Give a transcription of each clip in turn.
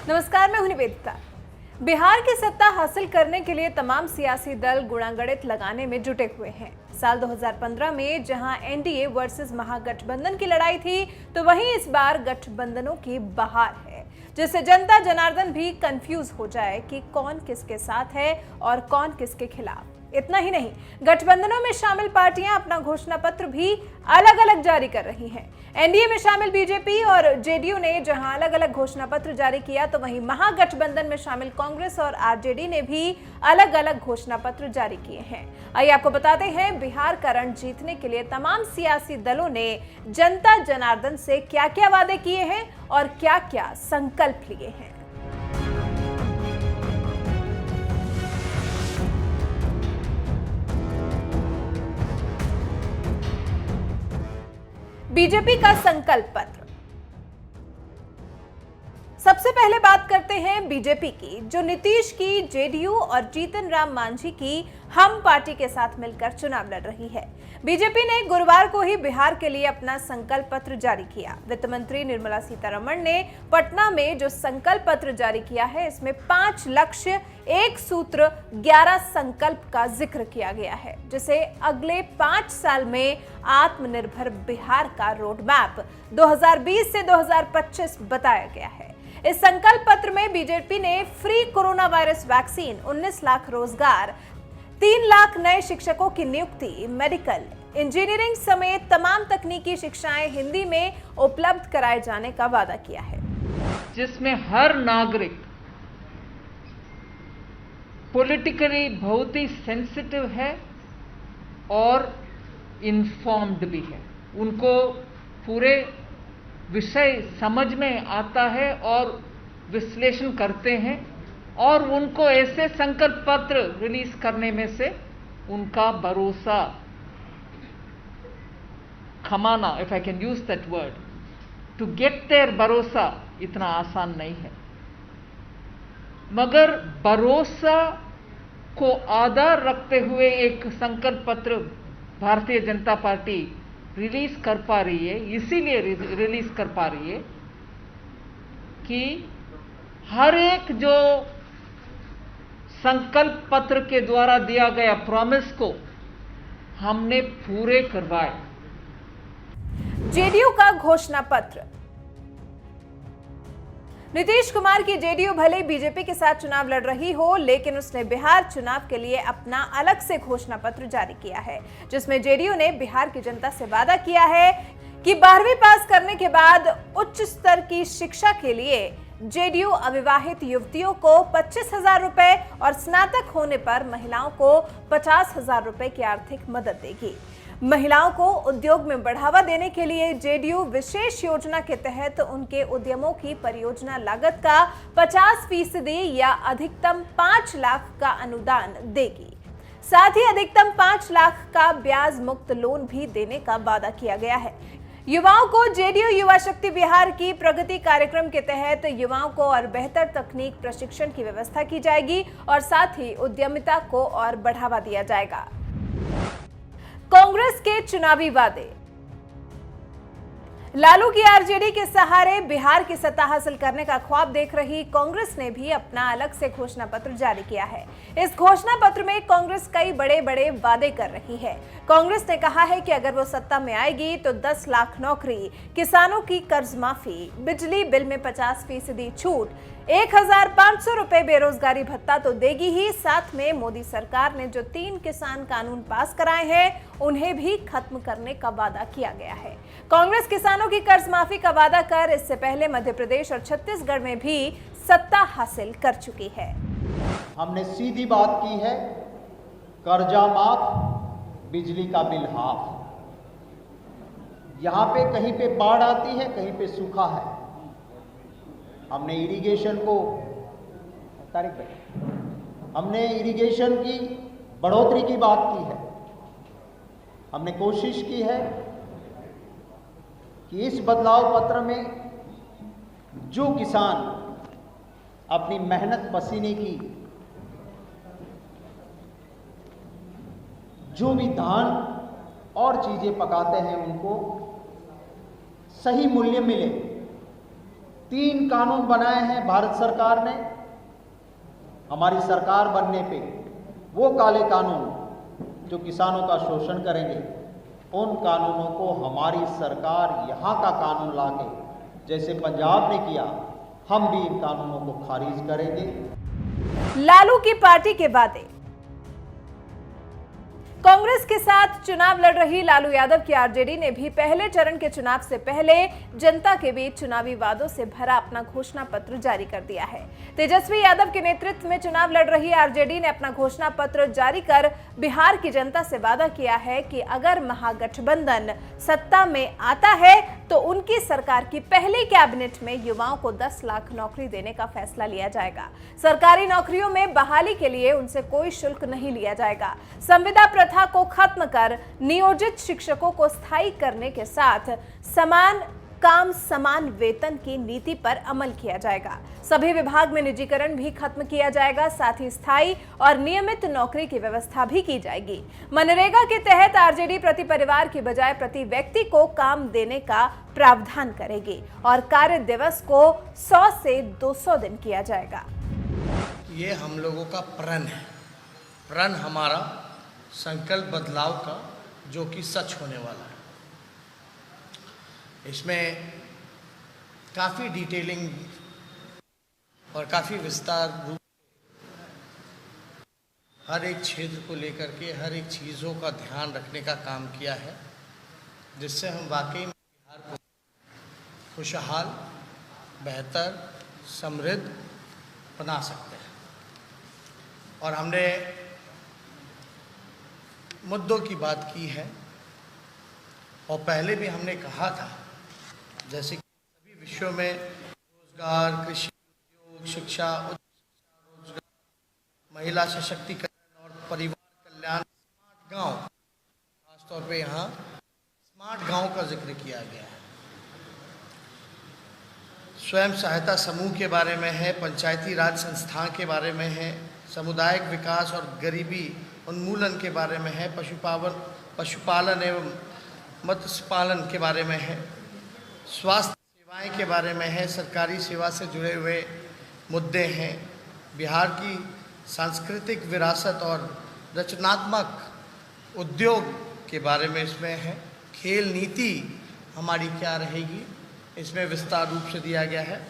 नमस्कार, मैं हूं निवेदिता। बिहार की सत्ता हासिल करने के लिए तमाम सियासी दल गुणागणित लगाने में जुटे हुए हैं। साल 2015 में जहां एनडीए वर्सेस महागठबंधन की लड़ाई थी, तो वहीं इस बार गठबंधनों की बहार है, जिससे जनता जनार्दन भी कंफ्यूज हो जाए कि कौन किसके साथ है और कौन किसके खिलाफ। इतना ही नहीं, गठबंधनों में शामिल पार्टियां अपना घोषणा पत्र भी अलग अलग जारी कर रही हैं। एनडीए में शामिल बीजेपी और जेडीयू ने जहां अलग अलग घोषणा पत्र जारी किया, तो वहीं महागठबंधन में शामिल कांग्रेस और आरजेडी ने भी अलग अलग घोषणा पत्र जारी किए हैं। आइए आपको बताते हैं, बिहार का रण जीतने के लिए तमाम सियासी दलों ने जनता जनार्दन से क्या क्या वादे किए हैं और क्या क्या संकल्प लिए हैं। बीजेपी का संकल्प पत्र। सबसे पहले बात करते हैं बीजेपी की, जो नीतीश की जेडीयू और जीतन राम मांझी की हम पार्टी के साथ मिलकर चुनाव लड़ रही है। बीजेपी ने गुरुवार को ही बिहार के लिए अपना संकल्प पत्र जारी किया। वित्त मंत्री निर्मला सीतारमण ने पटना में जो संकल्प पत्र जारी किया है, इसमें 5 लक्ष्य, 1 सूत्र, 11 संकल्प का जिक्र किया गया है, जिसे अगले 5 साल में आत्मनिर्भर बिहार का रोड मैप 2020 से 2025 बताया गया है। इस संकल्प पत्र में बीजेपी ने free corona virus vaccine, 19 lakh रोजगार, 3 लाख नए शिक्षकों की नियुक्ति, मेडिकल, इंजीनियरिंग समेत तमाम तकनीकी शिक्षाएं हिंदी में उपलब्ध कराए जाने का वादा किया है, जिसमें हर नागरिक पॉलिटिकली बहुत ही सेंसिटिव है और इन्फॉर्म्ड भी है। उनको पूरे विषय समझ में आता है और विश्लेषण करते हैं, और उनको ऐसे संकल्प पत्र रिलीज करने में से उनका भरोसा खमाना, if I can use that word, to get their भरोसा इतना आसान नहीं है। मगर भरोसा को आधार रखते हुए एक संकल्प पत्र भारतीय जनता पार्टी रिलीज कर पा रही है, इसीलिए रिलीज कर पा रही है कि हर एक जो संकल्प पत्र के द्वारा दिया गया प्रॉमिस को हमने पूरे करवाए। जेडीयू का घोषणा पत्र। नीतीश कुमार की जेडीयू भले बीजेपी के साथ चुनाव लड़ रही हो, लेकिन उसने बिहार चुनाव के लिए अपना अलग से घोषणा पत्र जारी किया है, जिसमें जेडीयू ने बिहार की जनता से वादा किया है कि 12वीं पास करने के बाद उच्च स्तर की शिक्षा के लिए जेडीयू अविवाहित युवतियों को 25,000 रुपए और स्नातक होने पर महिलाओं को 50,000 रुपए की आर्थिक मदद देगी। महिलाओं को उद्योग में बढ़ावा देने के लिए जेडीयू विशेष योजना के तहत उनके उद्यमों की परियोजना लागत का 50% या अधिकतम 5 लाख का अनुदान देगी। साथ ही अधिकतम 5 लाख का ब्याज मुक्त लोन भी देने का वादा किया गया है। युवाओं को जेडीयू युवा शक्ति बिहार की प्रगति कार्यक्रम के तहत युवाओं को और बेहतर तकनीक प्रशिक्षण की व्यवस्था की जाएगी और साथ ही उद्यमिता को और बढ़ावा दिया जाएगा। कांग्रेस के चुनावी वादे। लालू की आरजेडी के सहारे बिहार की सत्ता हासिल करने का ख्वाब देख रही कांग्रेस ने भी अपना अलग से घोषणा पत्र जारी किया है। इस घोषणा पत्र में कांग्रेस कई बड़े बड़े वादे कर रही है। कांग्रेस ने कहा है कि अगर वो सत्ता में आएगी तो 10 लाख नौकरी, किसानों की कर्ज माफी, बिजली बिल में 50% छूट, 1,500 रुपए बेरोजगारी भत्ता तो देगी ही, साथ में मोदी सरकार ने जो 3 किसान कानून पास कराए हैं, उन्हें भी खत्म करने का वादा किया गया है। कांग्रेस किसानों की कर्ज माफी का वादा कर इससे पहले मध्य प्रदेश और छत्तीसगढ़ में भी सत्ता हासिल कर चुकी है। हमने सीधी बात की है, कर्जा माफ, बिजली का बिल हाफ। यहां पे कहीं पे बाढ़ आती है, कहीं पे सूखा है। हमने इरिगेशन को हमने इरिगेशन की बढ़ोतरी की बात की है। हमने कोशिश की है कि इस बदलाव पत्र में जो किसान अपनी मेहनत पसीने की जो भी धान और चीजें पकाते हैं, उनको सही मूल्य मिले, 3 कानून बनाए हैं भारत सरकार ने। हमारी सरकार बनने पे वो काले कानून जो किसानों का शोषण करेंगे, उन कानूनों को हमारी सरकार यहाँ का कानून लाके, जैसे पंजाब ने किया, हम भी इन कानूनों को खारिज करेंगे। लालू की पार्टी के वादे। कांग्रेस के साथ चुनाव लड़ रही लालू यादव की आरजेडी ने भी पहले चरण के चुनाव से पहले जनता के बीच चुनावी वादों से भरा अपना घोषणा पत्र जारी कर दिया है। तेजस्वी यादव के नेतृत्व में चुनाव लड़ रही आरजेडी ने अपना घोषणा पत्र जारी कर बिहार की जनता से वादा किया है कि अगर महागठबंधन सत्ता में आता है तो उनकी सरकार की पहली कैबिनेट में युवाओं को 10 लाख नौकरी देने का फैसला लिया जाएगा। सरकारी नौकरियों में बहाली के लिए उनसे कोई शुल्क नहीं लिया जाएगा। संविदा प्रथा को खत्म कर नियोजित शिक्षकों को स्थायी करने के साथ समान काम समान वेतन की नीति पर अमल किया जाएगा। सभी विभाग में निजीकरण भी खत्म किया जाएगा। साथ ही स्थायी और नियमित नौकरी की व्यवस्था भी की जाएगी। मनरेगा के तहत आरजेडी प्रति परिवार की बजाय प्रति व्यक्ति को काम देने का प्रावधान करेगी और कार्य दिवस को 100 से 200 दिन किया जाएगा। ये हम लोगों का प्रण है, प्रण हमारा संकल्प बदलाव का, जो कि सच होने वाला है। इसमें काफ़ी डिटेलिंग और काफ़ी विस्तार रूप हर एक क्षेत्र को लेकर के हर एक चीज़ों का ध्यान रखने का काम किया है, जिससे हम वाकई में बिहार को खुशहाल, बेहतर, समृद्ध बना सकते हैं। और हमने मुद्दों की बात की है और पहले भी हमने कहा था, जैसे कि सभी विषयों में रोजगार, कृषि, उद्योग, शिक्षा, रोजगार, महिला सशक्तिकरण और परिवार कल्याण, स्मार्ट गांव, खासतौर पे यहाँ स्मार्ट गांव का जिक्र किया गया है। स्वयं सहायता समूह के बारे में है, पंचायती राज संस्थान के बारे में है, सामुदायिक विकास और गरीबी उन्मूलन के बारे में है, पशुपालन एवं मत्स्य पालन के बारे में है, स्वास्थ्य सेवाएं के बारे में है, सरकारी सेवा से जुड़े हुए मुद्दे हैं, बिहार की सांस्कृतिक विरासत और रचनात्मक उद्योग के बारे में इसमें है, खेल नीति हमारी क्या रहेगी इसमें विस्तार रूप से दिया गया है,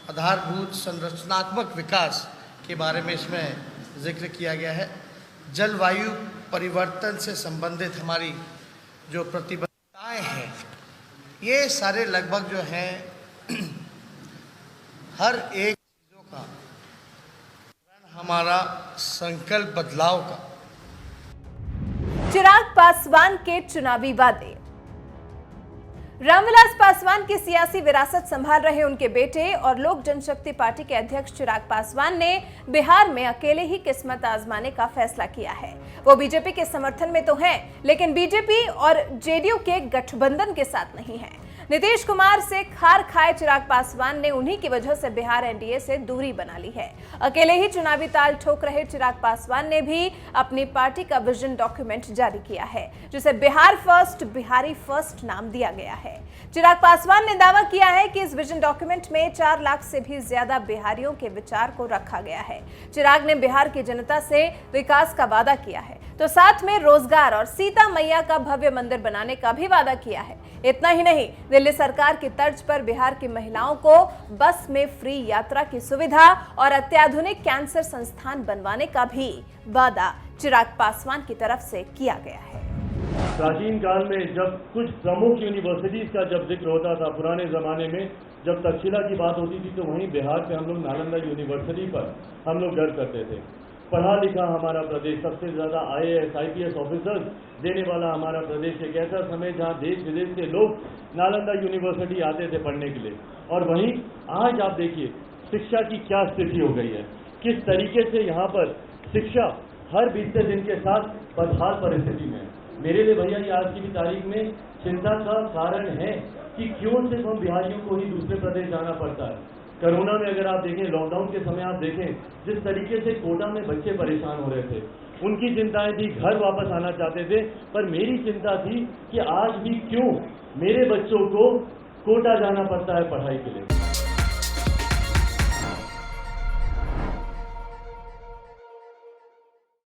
आधारभूत संरचनात्मक विकास के बारे में इसमें जिक्र किया गया है, जलवायु परिवर्तन से संबंधित हमारी जो प्रतिबद्धताएं हैं, ये सारे लगभग जो हैं हर एक चीज़ों का हमारा संकल्प बदलाव का। चिराग पासवान के चुनावी वादे। रामविलास पासवान की सियासी विरासत संभाल रहे उनके बेटे और लोक जनशक्ति पार्टी के अध्यक्ष चिराग पासवान ने बिहार में अकेले ही किस्मत आजमाने का फैसला किया है। वो बीजेपी के समर्थन में तो हैं, लेकिन बीजेपी और जेडीयू के गठबंधन के साथ नहीं है। नीतीश कुमार से खार खाए चिराग पासवान ने उन्हीं की वजह से बिहार एनडीए से दूरी बना ली है। अकेले ही चुनावी ताल ठोक रहे चिराग पासवान ने भी अपनी पार्टी का विजन डॉक्यूमेंट जारी किया है, जिसे बिहार फर्स्ट, बिहारी फर्स्ट नाम दिया गया है। चिराग पासवान ने दावा किया है कि इस विजन डॉक्यूमेंट में 4 लाख से भी ज्यादा बिहारियों के विचार को रखा गया है। चिराग ने बिहार की जनता से विकास का वादा किया है, तो साथ में रोजगार और सीता मैया का भव्य मंदिर बनाने का भी वादा किया है। इतना ही नहीं, दिल्ली सरकार की तर्ज पर बिहार की महिलाओं को बस में फ्री यात्रा की सुविधा और अत्याधुनिक कैंसर संस्थान बनवाने का भी वादा चिराग पासवान की तरफ से किया गया है। प्राचीन काल में जब कुछ प्रमुख यूनिवर्सिटीज का जब जिक्र होता था, पुराने जमाने में जब तक्षशिला की बात होती थी, तो वहीं बिहार से हम लोग नालंदा यूनिवर्सिटी पर हम लोग गर्व करते थे। पढ़ा लिखा हमारा प्रदेश, सबसे ज़्यादा IAS IPS ऑफिसर्स देने वाला हमारा प्रदेश, एक ऐसा समय जहाँ देश विदेश से लोग नालंदा यूनिवर्सिटी आते थे पढ़ने के लिए। और वहीं आज आप देखिए शिक्षा की क्या स्थिति हो गई है, किस तरीके से यहाँ पर शिक्षा हर बीतते दिन के साथ बदहाल परिस्थिति में है। मेरे लिए भैया ये आज की भी तारीख में चिंता का कारण है कि क्यों सिर्फ हम बिहारियों को ही दूसरे प्रदेश जाना पड़ता है। कोरोना में अगर आप देखें, लॉकडाउन के समय आप देखें जिस तरीके से कोटा में बच्चे परेशान हो रहे थे, उनकी चिंताएं थी, घर वापस आना चाहते थे, पर मेरी चिंता थी कि आज भी क्यों मेरे बच्चों को कोटा जाना पड़ता है पढ़ाई के लिए।